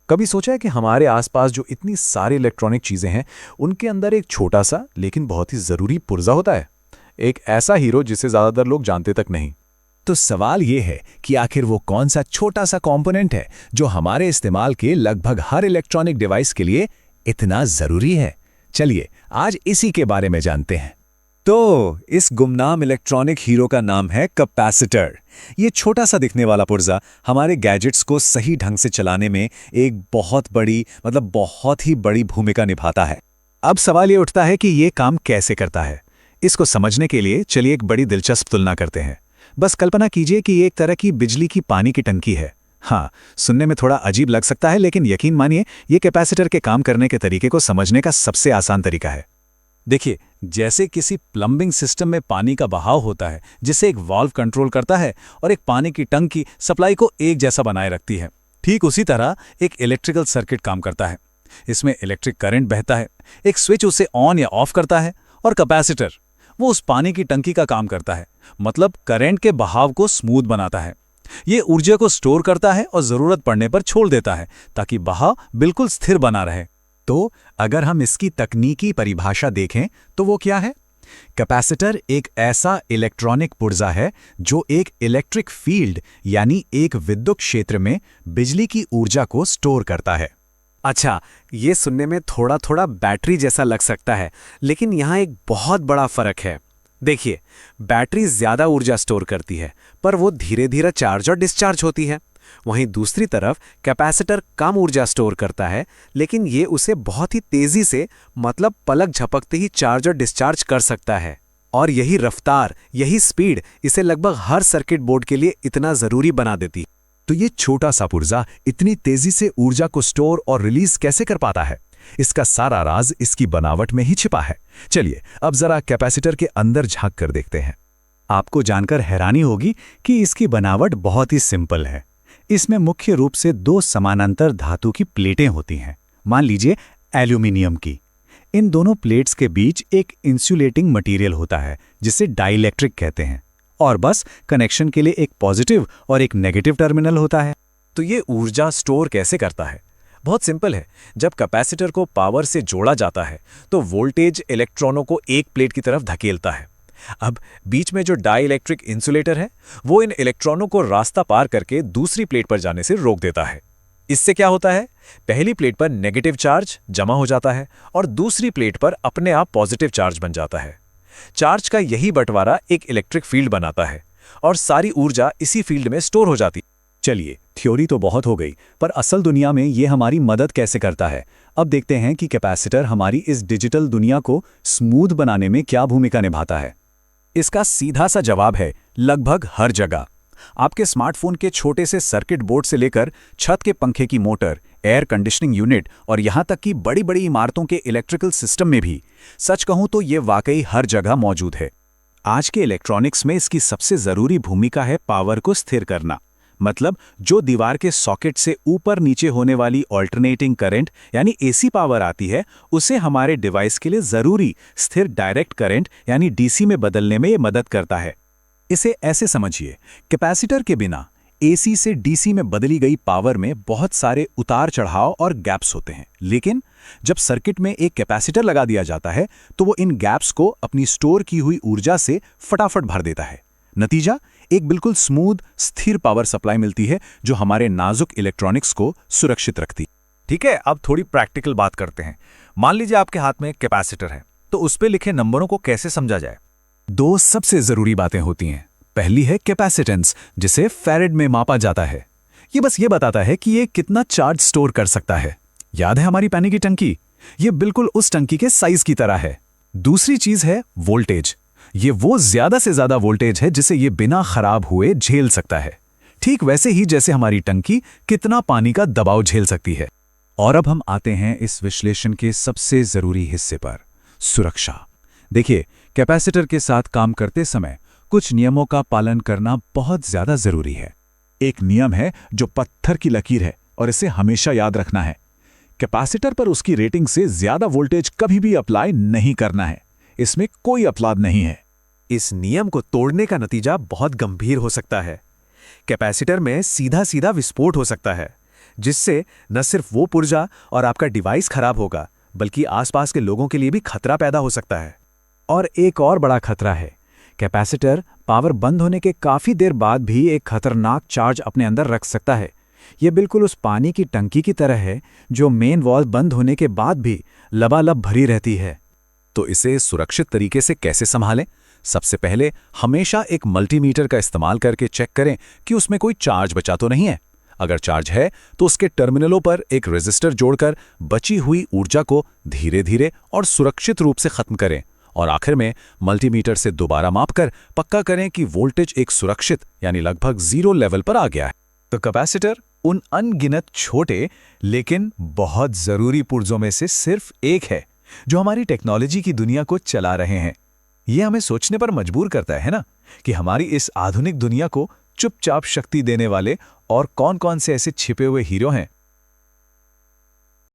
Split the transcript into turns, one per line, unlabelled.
कभी सोचा है कि हमारे आसपास जो इतनी सारी इलेक्ट्रॉनिक चीजें हैं, उनके अंदर एक छोटा सा लेकिन बहुत ही जरूरी पुर्जा होता है। एक ऐसा हीरो जिसे ज्यादातर लोग जानते तक नहीं।
तो सवाल ये है कि आखिर वो कौन सा छोटा सा कंपोनेंट है जो हमारे इस्तेमाल के लगभग हर इलेक्ट्रॉनिक डिवाइस के लिए इतना जरूरी है। चलिए आज इसी के बारे में जानते हैं। तो इस गुमनाम इलेक्ट्रॉनिक हीरो का नाम है कैपेसिटर। ये छोटा सा दिखने वाला पुर्जा हमारे गैजेट्स को सही ढंग से चलाने में एक बहुत ही बड़ी भूमिका निभाता है। अब सवाल ये उठता है कि ये काम कैसे करता है। इसको समझने के लिए चलिए एक बड़ी दिलचस्प तुलना करते हैं। बस कल्पना कीजिए कि ये एक तरह की बिजली की पानी की टंकी है। हाँ, सुनने में थोड़ा अजीब लग सकता है, लेकिन यकीन मानिए ये कैपेसिटर के काम करने के तरीके को समझने का सबसे आसान तरीका है। देखिए, जैसे किसी प्लम्बिंग सिस्टम में पानी का बहाव होता है जिसे एक वाल्व कंट्रोल करता है और एक पानी की टंकी सप्लाई को एक जैसा बनाए रखती है, ठीक उसी तरह एक इलेक्ट्रिकल सर्किट काम करता है। इसमें इलेक्ट्रिक करंट बहता है, एक स्विच उसे ऑन या ऑफ करता है, और कैपेसिटर वो उस पानी की टंकी का काम करता है, मतलब करंट के बहाव को स्मूथ बनाता है। ये ऊर्जा को स्टोर करता है और जरूरत पड़ने पर छोड़ देता है ताकि बहाव बिल्कुल स्थिर बना रहे। तो अगर हम इसकी तकनीकी परिभाषा देखें तो वो क्या है? कैपेसिटर एक ऐसा इलेक्ट्रॉनिक पुर्जा है जो एक इलेक्ट्रिक फील्ड यानी एक विद्युत क्षेत्र में बिजली की ऊर्जा को स्टोर करता है।
अच्छा, ये सुनने में थोड़ा थोड़ा बैटरी जैसा लग सकता है, लेकिन यहाँ एक बहुत बड़ा फर्क है। देखिए, बैटरी ज्यादा ऊर्जा स्टोर करती है, पर वो धीरे धीरे चार्ज और डिस्चार्ज होती है। वहीं दूसरी तरफ कैपेसिटर कम ऊर्जा स्टोर करता है, लेकिन ये उसे बहुत ही तेजी से, मतलब पलक झपकते ही चार्ज और डिस्चार्ज कर सकता है। और यही रफ्तार, यही स्पीड इसे लगभग हर सर्किट बोर्ड के लिए इतना जरूरी बना देती है।
तो ये छोटा सा पुर्जा इतनी तेजी से ऊर्जा को स्टोर और रिलीज कैसे कर पाता है? इसका सारा राज इसकी बनावट में ही छिपा है। चलिए अब जरा कैपेसिटर के अंदर झांक कर देखते हैं। आपको जानकर हैरानी होगी कि इसकी बनावट बहुत ही सिंपल है। इसमें मुख्य रूप से दो समानांतर धातु की प्लेटें होती हैं, मान लीजिए एल्यूमिनियम की। इन दोनों प्लेट्स के बीच एक इंसुलेटिंग मटेरियल होता है जिसे डाइलेक्ट्रिक कहते हैं, और बस कनेक्शन के लिए एक पॉजिटिव और एक नेगेटिव टर्मिनल होता है।
तो ये ऊर्जा स्टोर कैसे करता है? बहुत सिंपल है। जब कैपेसिटर को पावर से जोड़ा जाता है तो वोल्टेज इलेक्ट्रॉनों को एक प्लेट की तरफ धकेलता है। अब बीच में जो डाइलेक्ट्रिक इंसुलेटर है वो इन इलेक्ट्रॉनों को रास्ता पार करके दूसरी प्लेट पर जाने से रोक देता है। इससे क्या होता है? पहली प्लेट पर नेगेटिव चार्ज जमा हो जाता है और दूसरी प्लेट पर अपने आप पॉजिटिव चार्ज बन जाता है। चार्ज का यही बंटवारा एक इलेक्ट्रिक फील्ड बनाता है और सारी ऊर्जा इसी फील्ड में स्टोर हो जाती है।
चलिए, थ्योरी तो बहुत हो गई, पर असल दुनिया में ये हमारी मदद कैसे करता है? अब देखते हैं कि कैपेसिटर हमारी इस डिजिटल दुनिया को स्मूथ बनाने में क्या भूमिका निभाता है। इसका सीधा सा जवाब है लगभग हर जगह। आपके स्मार्टफोन के छोटे से सर्किट बोर्ड से लेकर छत के पंखे की मोटर, एयर कंडीशनिंग यूनिट और यहां तक कि बड़ी बड़ी इमारतों के इलेक्ट्रिकल सिस्टम में भी, सच कहूं तो ये वाकई हर जगह मौजूद है। आज के इलेक्ट्रॉनिक्स में इसकी सबसे जरूरी भूमिका है पावर को स्थिर करना। मतलब जो दीवार के सॉकेट से ऊपर नीचे होने वाली ऑल्टरनेटिंग करंट यानी एसी पावर आती है, उसे हमारे डिवाइस के लिए जरूरी स्थिर डायरेक्ट करंट यानी डीसी में बदलने में ये मदद करता है। इसे ऐसे समझिए, कैपेसिटर के बिना एसी से डीसी में बदली गई पावर में बहुत सारे उतार चढ़ाव और गैप्स होते हैं, लेकिन जब सर्किट में एक कैपेसिटर लगा दिया जाता है तो वो इन गैप्स को अपनी स्टोर की हुई ऊर्जा से फटाफट भर देता है। नतीजा, एक बिल्कुल स्मूथ स्थिर पावर सप्लाई मिलती है जो हमारे नाजुक इलेक्ट्रॉनिक्स को सुरक्षित रखती।
ठीक है, अब थोड़ी प्रैक्टिकल बात करते हैं। मान लीजिए आपके हाथ में एक कैपेसिटर है, तो उस पे लिखे नंबरों को कैसे समझा जाए?
दो सबसे जरूरी बातें होती हैं। पहली है कैपेसिटेंस, जिसे फैरेड में मापा जाता है। ये बस ये बताता है कि ये कितना चार्ज स्टोर कर सकता है। याद है हमारी पानी की टंकी? ये बिल्कुल उस टंकी के साइज की तरह है। दूसरी चीज है वोल्टेज। ये वो ज्यादा से ज्यादा वोल्टेज है जिसे ये बिना खराब हुए झेल सकता है, ठीक वैसे ही जैसे हमारी टंकी कितना पानी का दबाव झेल सकती है। और अब हम आते हैं इस विश्लेषण के सबसे जरूरी हिस्से पर, सुरक्षा। देखिए, कैपेसिटर के साथ काम करते समय कुछ नियमों का पालन करना बहुत ज्यादा जरूरी है। एक नियम है जो पत्थर की लकीर है और इसे हमेशा याद रखना है। कैपेसिटर पर उसकी रेटिंग से ज्यादा वोल्टेज कभी भी अप्लाई नहीं करना है। इसमें कोई अपवाद नहीं है।
इस नियम को तोड़ने का नतीजा बहुत गंभीर हो सकता है। कैपेसिटर में सीधा सीधा विस्फोट हो सकता है।
जिससे न सिर्फ वो पुर्जा और आपका डिवाइस खराब होगा, बल्कि आसपास के लोगों के लिए भी खतरा पैदा हो सकता है।
और एक और बड़ा खतरा है, कैपेसिटर पावर बंद होने के काफ़ी देर बाद भी एक खतरनाक चार्ज अपने अंदर रख सकता है। ये बिल्कुल उस पानी की टंकी की तरह है जो मेन वॉल्व बंद होने के बाद भी लबालब भरी रहती है।
तो इसे सुरक्षित तरीके से कैसे संभालें? सबसे पहले हमेशा एक मल्टीमीटर का इस्तेमाल करके चेक करें कि उसमें कोई चार्ज बचा तो नहीं है। अगर चार्ज है तो उसके टर्मिनलों पर एक रेजिस्टर जोड़कर बची हुई ऊर्जा को धीरे धीरे और सुरक्षित रूप से खत्म करें। और आखिर में मल्टीमीटर से दोबारा मापकर पक्का करें कि वोल्टेज एक सुरक्षित यानी लगभग 0 लेवल पर आ गया है।
तो कैपेसिटर उन अनगिनत छोटे लेकिन बहुत ज़रूरी पुर्जों में से सिर्फ एक है जो हमारी टेक्नोलॉजी की दुनिया को चला रहे हैं। ये हमें सोचने पर मजबूर करता है ना, कि हमारी इस आधुनिक दुनिया को चुपचाप शक्ति देने वाले और कौन-कौन से ऐसे छिपे हुए हीरो हैं